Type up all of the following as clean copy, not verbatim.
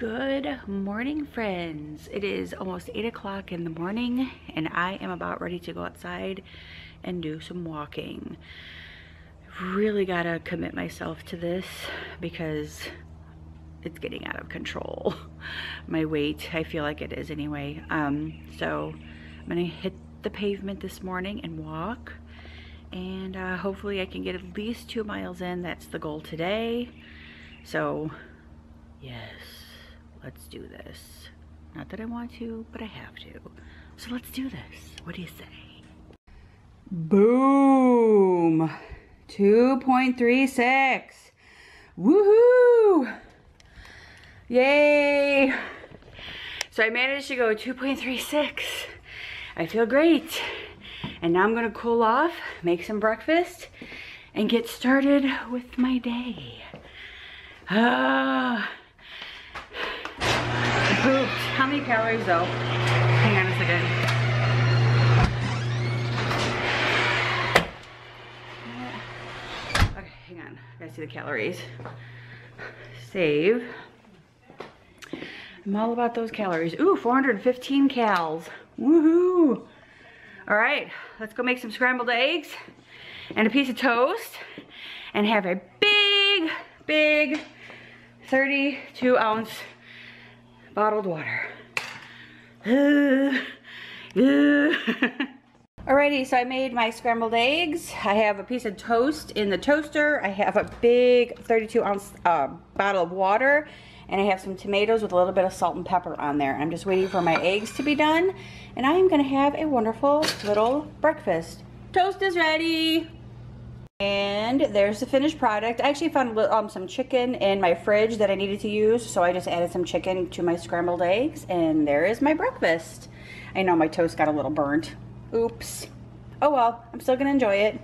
Good morning, friends. It is almost 8 o'clock in the morning and I am about ready to go outside and do some walking. Really gotta commit myself to this because it's getting out of control. My weight, I feel like it is anyway. So I'm gonna hit the pavement this morning and walk, and hopefully I can get at least 2 miles in. That's the goal today. So yes, let's do this. Not that I want to, but I have to. So let's do this. What do you say? Boom! 2.36. Woohoo! Yay! So I managed to go 2.36. I feel great. And now I'm gonna cool off, make some breakfast, and get started with my day. Pooped. How many calories though? Hang on a second. Okay, hang on. I gotta see the calories. Save. I'm all about those calories. Ooh, 415 cals. Woohoo! All right, let's go make some scrambled eggs and a piece of toast and have a big 32-ounce bottled water. Alrighty, so I made my scrambled eggs. I have a piece of toast in the toaster. I have a big 32-ounce bottle of water, and I have some tomatoes with a little bit of salt and pepper on there. I'm just waiting for my eggs to be done, and I am gonna have a wonderful little breakfast. Toast is ready. And there's the finished product. I actually found some chicken in my fridge that I needed to use, so I just added some chicken to my scrambled eggs, and there is my breakfast. I know my toast got a little burnt. Oops. Oh well, I'm still gonna enjoy it.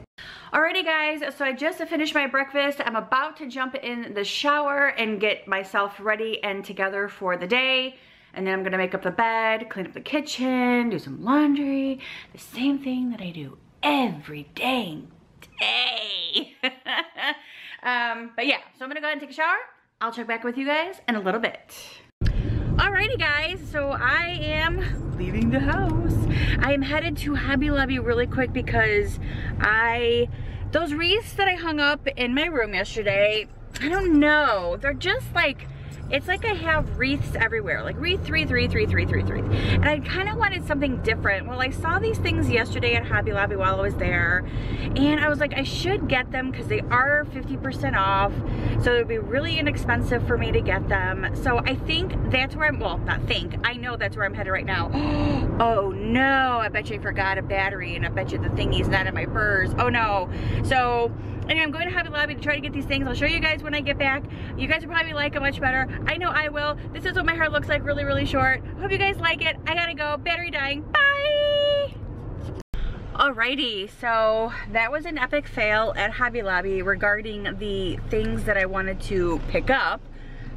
Alrighty guys, so I just finished my breakfast. I'm about to jump in the shower and get myself ready and together for the day. And then I'm gonna make up the bed, clean up the kitchen, do some laundry. The same thing that I do every day. But yeah, so I'm gonna go ahead and take a shower. I'll check back with you guys in a little bit. Alrighty guys, so I am leaving the house. I am headed to Hobby Lobby really quick because those wreaths that I hung up in my room yesterday, I don't know, they're just like, it's like I have wreaths everywhere, like wreath, wreath. And I kind of wanted something different. Well, I saw these things yesterday at Hobby Lobby while I was there, and I was like, I should get them because they are 50% off. So it would be really inexpensive for me to get them. So I think that's where I'm, well, not think, I know that's where I'm headed right now. Oh no, I bet you I forgot a battery, and I bet you the thingy's not in my purse. Oh no. So anyway, I'm going to Hobby Lobby to try to get these things. I'll show you guys when I get back. You guys will probably like it much better. I know I will. This is what my hair looks like, really short. Hope you guys like it. I gotta go. Battery dying. Bye! Alrighty, so that was an epic fail at Hobby Lobby regarding the things that I wanted to pick up.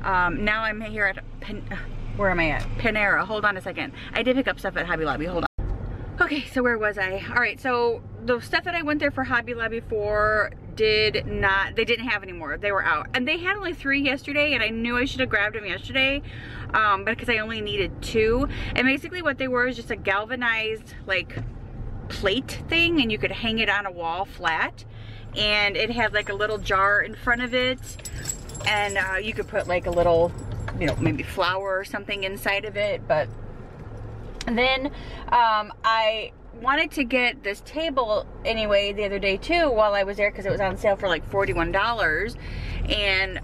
Now I'm here at, where am I at? Panera. Hold on a second. I did pick up stuff at Hobby Lobby. Hold on. Okay, so where was I? All right, so the stuff that I went there for Hobby Lobby for they didn't have anymore. They were out. And they had only 3 yesterday, and I knew I should have grabbed them yesterday, but because I only needed 2. And basically what they were is just a galvanized, like, plate thing, and you could hang it on a wall flat. And it had like a little jar in front of it, and you could put like a little, you know, maybe flour or something inside of it, but and then I wanted to get this table anyway the other day too while I was there because it was on sale for like $41, and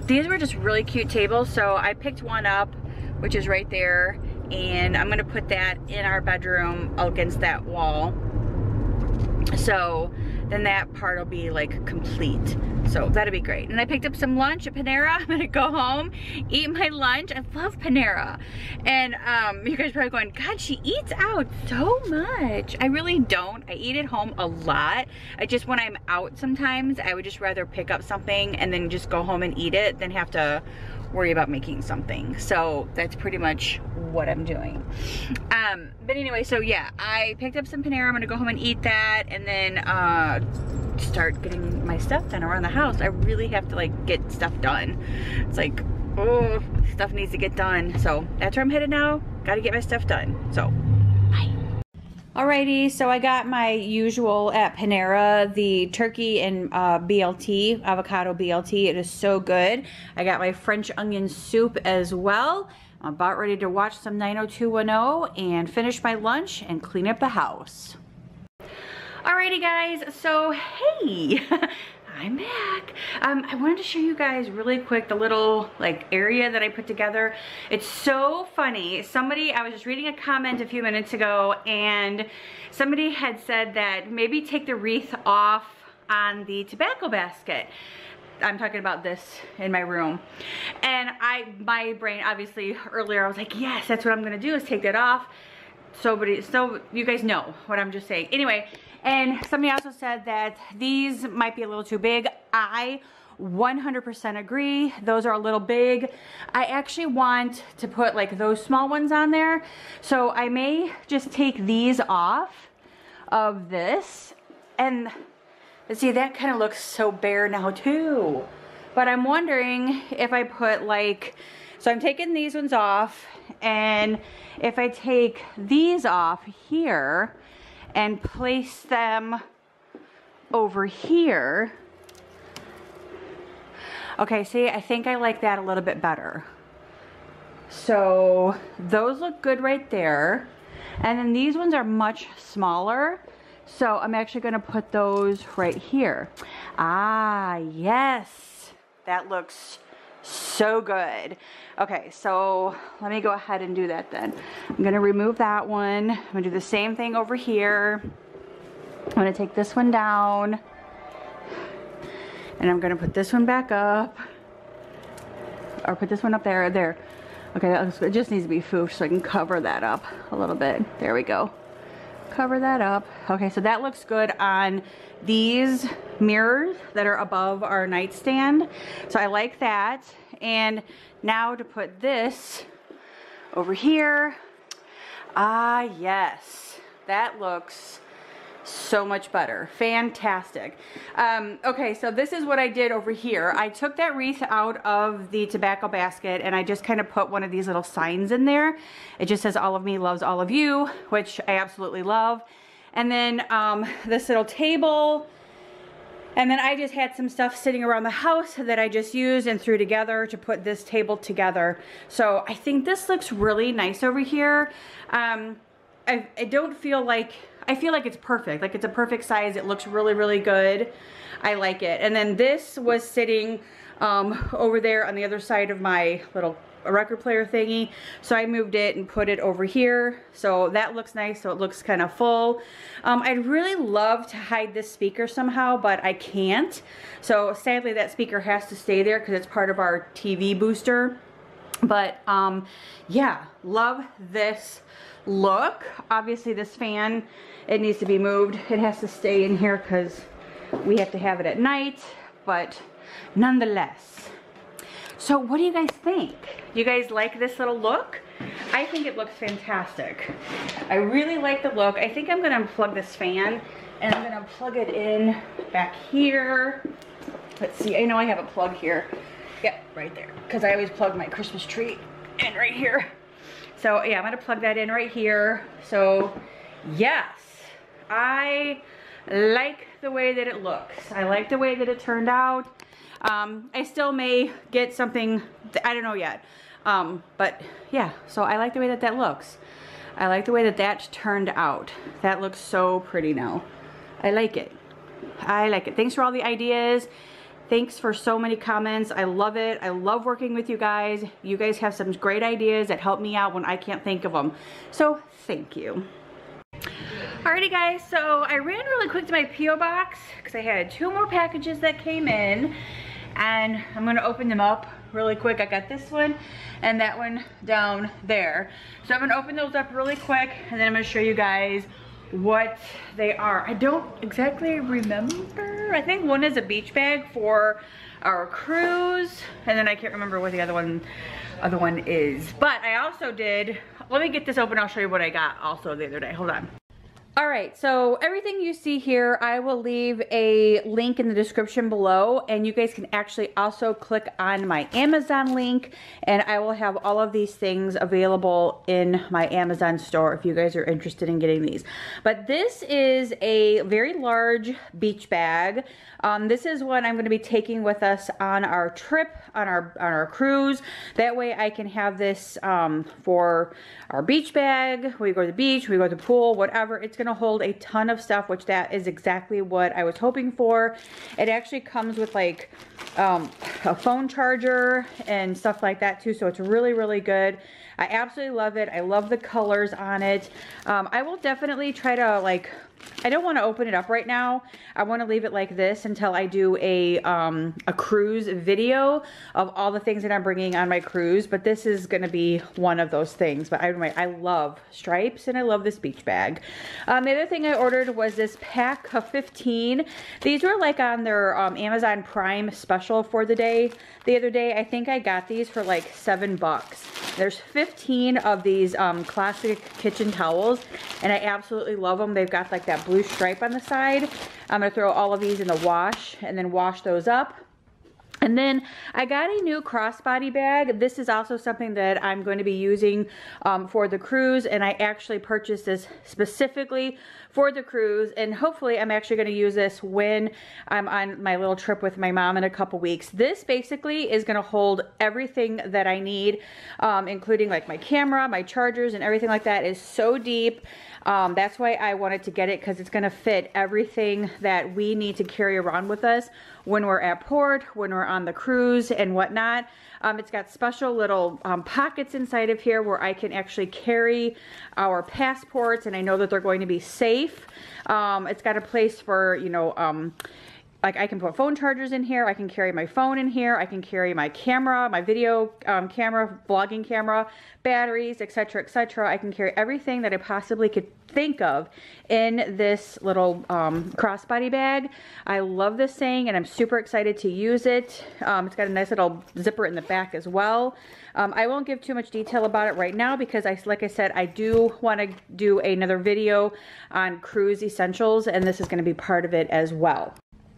these were just really cute tables, so I picked one up, which is right there, and I'm gonna put that in our bedroom against that wall. So then that part will be like complete. So that'll be great. And I picked up some lunch at Panera. I'm gonna go home, eat my lunch. I love Panera. And you guys are probably going, God, she eats out so much. I really don't. I eat at home a lot. I just, when I'm out sometimes, I would just rather pick up something and then just go home and eat it than have to worry about making something. So that's pretty much what I'm doing. But anyway, so yeah, I picked up some Panera. I'm gonna go home and eat that, and then start getting my stuff done around the house. I really have to like get stuff done. It's like oh, stuff needs to get done. So that's where I'm headed now. Gotta get my stuff done. So, bye. Alrighty, so I got my usual at Panera, the turkey and BLT, avocado BLT. It is so good. I got my French onion soup as well. I'm about ready to watch some 90210 and finish my lunch and clean up the house. Alrighty guys, so hey, I'm back. I wanted to show you guys really quick the little like area that I put together. It's so funny. I was just reading a comment a few minutes ago and somebody had said that maybe take the wreath off on the tobacco basket. I'm talking about this in my room. And my brain, obviously earlier I was like, yes, that's what I'm gonna do is take that off. So you guys know what I'm just saying. Anyway, and somebody also said that these might be a little too big. I 100% agree. Those are a little big. I actually want to put like those small ones on there. So I may just take these off of this, and see, that kind of looks so bare now too. But I'm wondering if I put like, so I'm taking these ones off, and if I take these off here and place them over here. Okay, see, I think I like that a little bit better. So those look good right there. And then these ones are much smaller. So I'm actually gonna put those right here. Ah, yes, that looks so good. Okay, so let me go ahead and do that then. I'm gonna remove that one. I'm gonna do the same thing over here. I'm gonna take this one down, and I'm gonna put this one back up, or put this one up there, there. Okay, it just needs to be foofed so I can cover that up a little bit. There we go. Cover that up. Okay, so that looks good on these mirrors that are above our nightstand. So I like that. And now to put this over here. Ah, yes, that looks so much better. Fantastic. Okay, so this is what I did over here. I took that wreath out of the tobacco basket and I just kind of put one of these little signs in there. It just says all of me loves all of you, which I absolutely love. And then this little table. And then I just had some stuff sitting around the house that I just used and threw together to put this table together. So I think this looks really nice over here. I don't feel like, I feel like it's perfect. Like it's a perfect size. It looks really, really good. I like it. And then this was sitting over there on the other side of my little record player thingy. So I moved it and put it over here. So that looks nice. So it looks kind of full. I'd really love to hide this speaker somehow, but I can't. So sadly that speaker has to stay there because it's part of our TV booster. But yeah, love this look. Obviously this fan, it needs to be moved. It has to stay in here because we have to have it at night, but nonetheless. So what do you guys think? You guys like this little look? I think it looks fantastic. I really like the look. I think I'm gonna unplug this fan and I'm gonna plug it in back here. Let's see, I know I have a plug here. Yep, right there. Because I always plug my Christmas tree in right here. So yeah, I'm gonna plug that in right here. So yes, I like the way that it looks. I like the way that it turned out. I still may get something, I don't know yet. But yeah, so I like the way that that looks. I like the way that that turned out. That looks so pretty now. I like it. I like it. Thanks for all the ideas. Thanks for so many comments. I love it. I love working with you guys. You guys have some great ideas that help me out when I can't think of them. So thank you. Alrighty guys, so I ran really quick to my P.O. box because I had 2 more packages that came in and I'm gonna open them up really quick. I got this one and that one down there. So I'm gonna open those up really quick and then I'm gonna show you guys what they are. I don't exactly remember. I think one is a beach bag for our cruise and then I can't remember what the other one is. But I also did, let me get this open, I'll show you what I got also the other day. Hold on. All right, so everything you see here, I will leave a link in the description below, and you guys can actually also click on my Amazon link, and I will have all of these things available in my Amazon store if you guys are interested in getting these. But this is a very large beach bag. This is what I'm going to be taking with us on our trip, on our cruise. That way I can have this for our beach bag. We go to the beach, we go to the pool, whatever. It's going to hold a ton of stuff, which that is exactly what I was hoping for. It actually comes with like a phone charger and stuff like that too, so it's really, really good. I absolutely love it. I love the colors on it. I will definitely try to, like, I don't want to open it up right now. I want to leave it like this until I do a cruise video of all the things that I'm bringing on my cruise. But this is going to be one of those things. But I love stripes and I love this beach bag. The other thing I ordered was this pack of 15. These were like on their Amazon Prime special for the day. The other day, I think I got these for like $7. There's 15 of these classic kitchen towels, and I absolutely love them. They've got like that blue stripe on the side. I'm gonna throw all of these in the wash and then wash those up. And then I got a new crossbody bag. This is also something that I'm going to be using for the cruise, and I actually purchased this specifically for the cruise, and hopefully I'm actually going to use this when I'm on my little trip with my mom in a couple weeks. This basically is going to hold everything that I need, including like my camera, my chargers, and everything like that. Is so deep. That's why I wanted to get it, because it's going to fit everything that we need to carry around with us when we're at port, when we're on the cruise and whatnot. It's got special little pockets inside of here where I can actually carry our passports, and I know that they're going to be safe. It's got a place for, you know, like I can put phone chargers in here, I can carry my phone in here, I can carry my camera, my video camera, vlogging camera, batteries, etc., etc. I can carry everything that I possibly could think of in this little crossbody bag. I love this thing, and I'm super excited to use it. It's got a nice little zipper in the back as well. I won't give too much detail about it right now because, like I said, I do want to do another video on cruise essentials, and this is going to be part of it as well.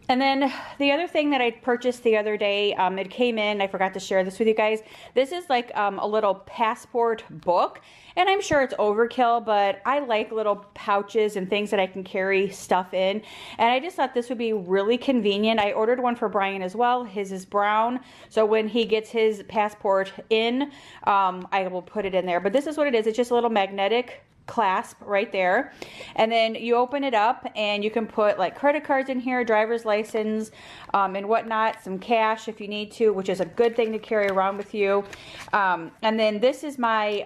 And then the other thing that I purchased the other day, it came in, I forgot to share this with you guys. This is like a little passport book, and I'm sure it's overkill, but I like little pouches and things that I can carry stuff in. And I just thought this would be really convenient. I ordered one for Brian as well. His is brown, so when he gets his passport in, I will put it in there. But this is what it is. It's just a little magnetic clasp right there, and then you open it up and you can put like credit cards in here, driver's license, and whatnot, some cash if you need to, which is a good thing to carry around with you. And then this is my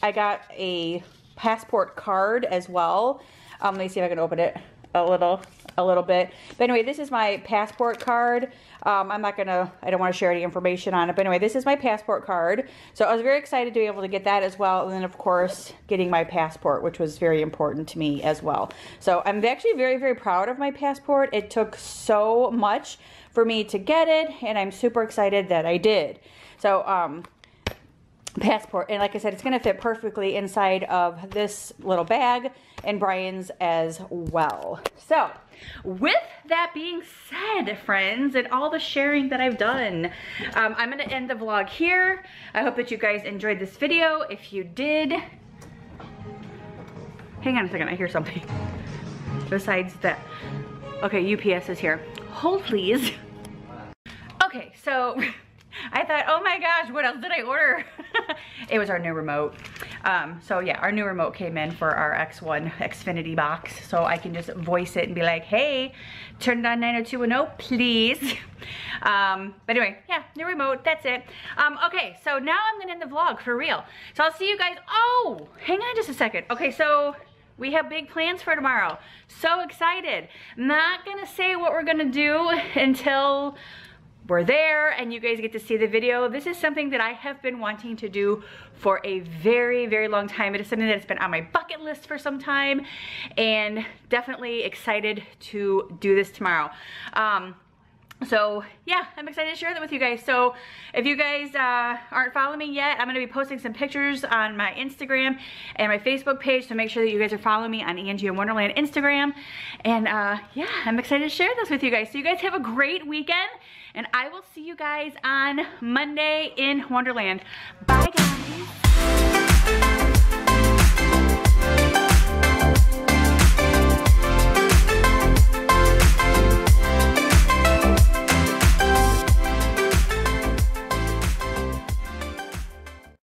I got a passport card as well. Let me see if I can open it a little bit. But anyway, this is my passport card. I don't want to share any information on it, but anyway, this is my passport card. So I was very excited to be able to get that as well. And then of course, getting my passport, which was very important to me as well. So I'm actually very, very proud of my passport. It took so much for me to get it, and I'm super excited that I did. So, passport, and like I said, it's going to fit perfectly inside of this little bag and Brian's as well. So with that being said, friends, and all the sharing that I've done, I'm going to end the vlog here. I hope that you guys enjoyed this video. If you did, hang on a second, I hear something besides that. Okay, UPS is here. Hold please. Okay, so I thought, oh my gosh, what else did I order? It was our new remote. So yeah, our new remote came in for our X1 Xfinity box. So I can just voice it and be like, hey, turn it on 90210, please. But anyway, yeah, new remote, that's it. Okay, so now I'm gonna end the vlog for real. So I'll see you guys, oh, hang on just a second. Okay, so we have big plans for tomorrow. So excited. Not gonna say what we're gonna do until we're there and you guys get to see the video. This is something that I have been wanting to do for a very, very long time. It is something that's been on my bucket list for some time, and definitely excited to do this tomorrow. So yeah, I'm excited to share that with you guys. So if you guys aren't following me yet, I'm gonna be posting some pictures on my Instagram and my Facebook page, so make sure that you guys are following me on Angie and Wonderland Instagram. And yeah, I'm excited to share this with you guys. So you guys have a great weekend, and I will see you guys on Monday in Wonderland. Bye guys.